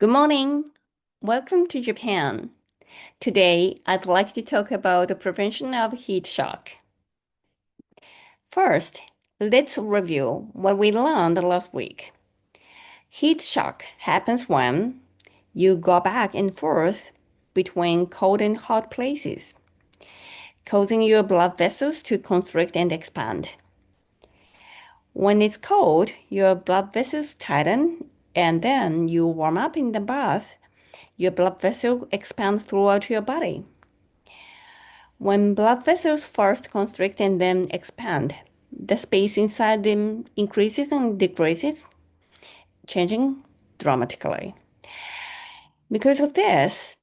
Good morning. Welcome to Japan. Today, I'd like to talk about the prevention of heat shock. First, let's review what we learned last week. Heat shock happens when you go back and forth between cold and hot places, causing your blood vessels to constrict and expand. When it's cold, your blood vessels tighten, and then you warm up in the bath. Your blood vessels expand throughout your body. When blood vessels first constrict and then expand, the space inside them increases and decreases, changing dramatically. Because of this,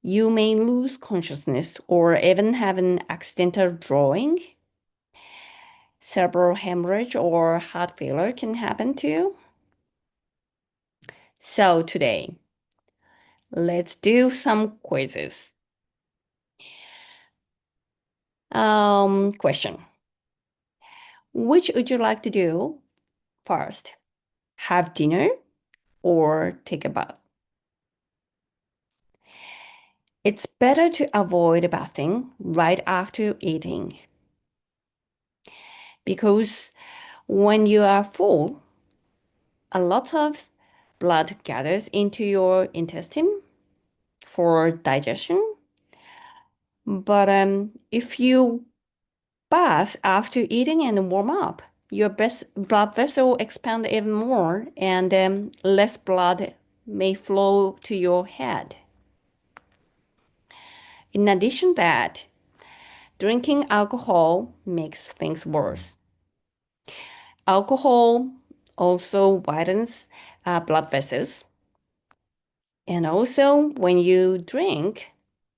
you may lose consciousness or even have an accidental drawing. Cerebral hemorrhage or heart failure can happen too. So today, let's do some quizzes. Question. Which would you like to do first? Have dinner or take a bath? It's better to avoid bathing right after eating because when you are full, a lot of blood gathers into your intestine for digestion. But if you bath after eating and warm up, your best blood vessel expand even more and less blood may flow to your head. In addition to that, drinking alcohol makes things worse. Alcohol also widens blood vessels. And also, when you drink,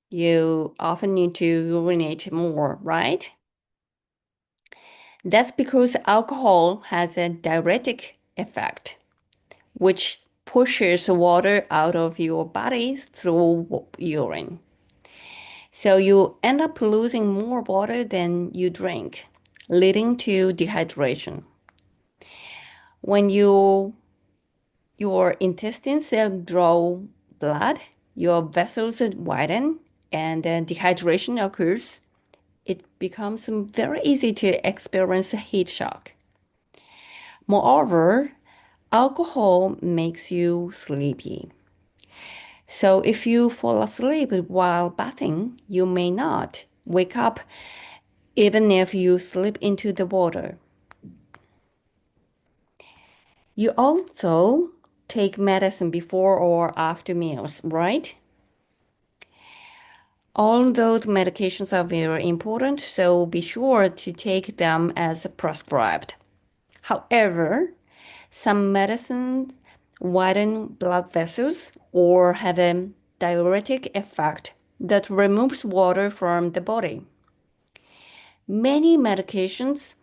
you often need to urinate more, right? That's because alcohol has a diuretic effect, which pushes water out of your body through urine. So you end up losing more water than you drink, leading to dehydration. When your intestines draw blood, your vessels widen, and dehydration occurs. It becomes very easy to experience heat shock. Moreover, alcohol makes you sleepy. So if you fall asleep while bathing, you may not wake up even if you slip into the water. You also take medicine before or after meals, right? All those medications are very important, so be sure to take them as prescribed. However, some medicines widen blood vessels or have a diuretic effect that removes water from the body. Many medications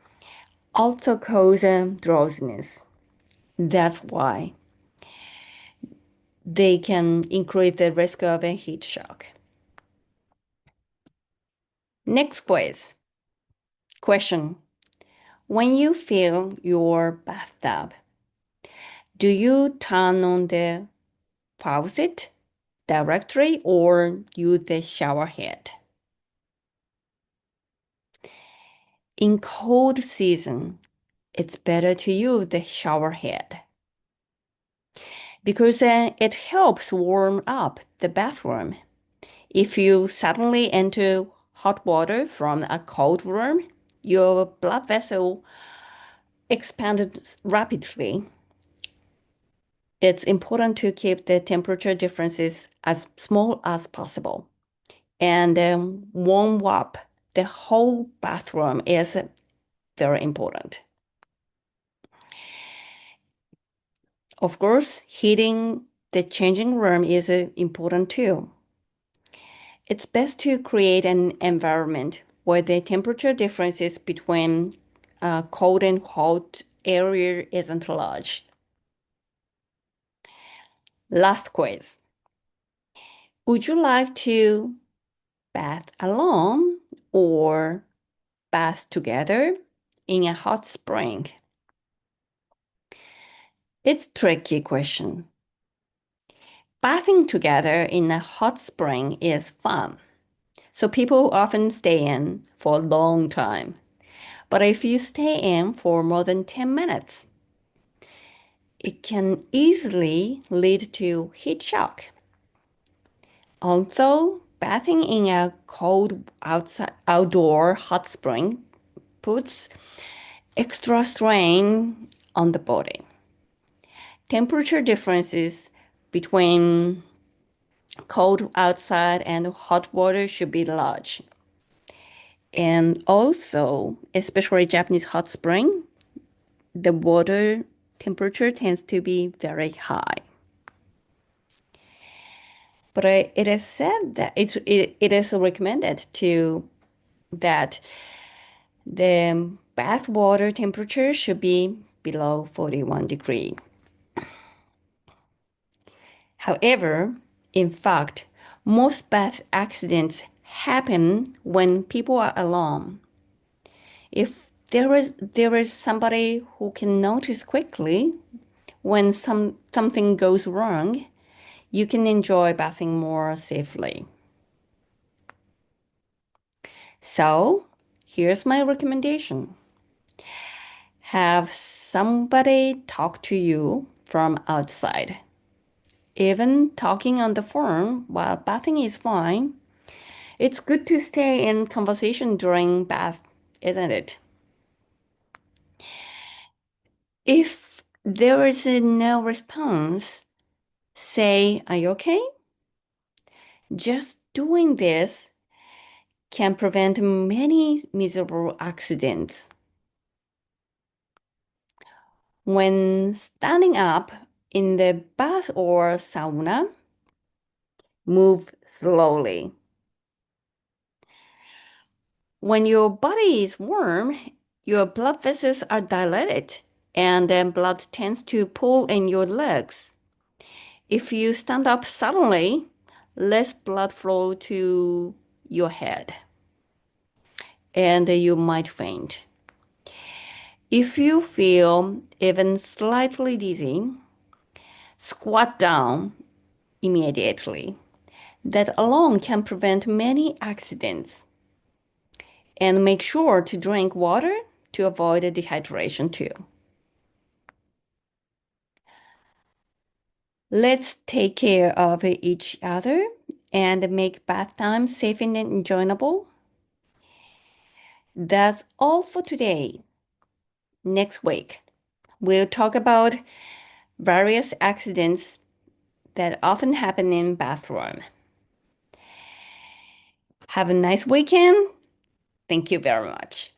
also cause drowsiness. That's why they can increase the risk of a heat shock. Next quiz. Question. When you fill your bathtub, do you turn on the faucet directly or use the shower head? In cold season, it's better to use the shower head because it helps warm up the bathroom. If you suddenly enter hot water from a cold room, your blood vessel expanded rapidly. It's important to keep the temperature differences as small as possible and warm up the whole bathroom is very important. Of course, heating the changing room is important too. It's best to create an environment where the temperature differences between cold and hot area isn't large. Last quiz. Would you like to bath alone or bath together in a hot spring? It's a tricky question. bathing together in a hot spring is fun. So people often stay in for a long time. But if you stay in for more than 10 minutes, it can easily lead to heat shock. Although bathing in a cold outdoor hot spring puts extra strain on the body. Temperature differences between cold outside and hot water should be large. And also, especially Japanese hot spring, the water temperature tends to be very high. But it is said that it is recommended to that the bath water temperature should be below 41 degree. However, in fact, most bath accidents happen when people are alone. If there is somebody who can notice quickly when something goes wrong, you can enjoy bathing more safely. So, here's my recommendation. Have somebody talk to you from outside. Even talking on the phone while bathing is fine. It's good to stay in conversation during bath, isn't it? If there is no response, say, "Are you okay?" Just doing this can prevent many miserable accidents. When standing up in the bath or sauna, move slowly. When your body is warm, your blood vessels are dilated and then blood tends to pool in your legs. If you stand up suddenly, less blood flow to your head and you might faint. If you feel even slightly dizzy, squat down immediately. That alone can prevent many accidents. And make sure to drink water to avoid dehydration too. Let's take care of each other and make bath time safe and enjoyable. That's all for today. Next week, we'll talk about various accidents that often happen in bathroom. Have a nice weekend. Thank you very much.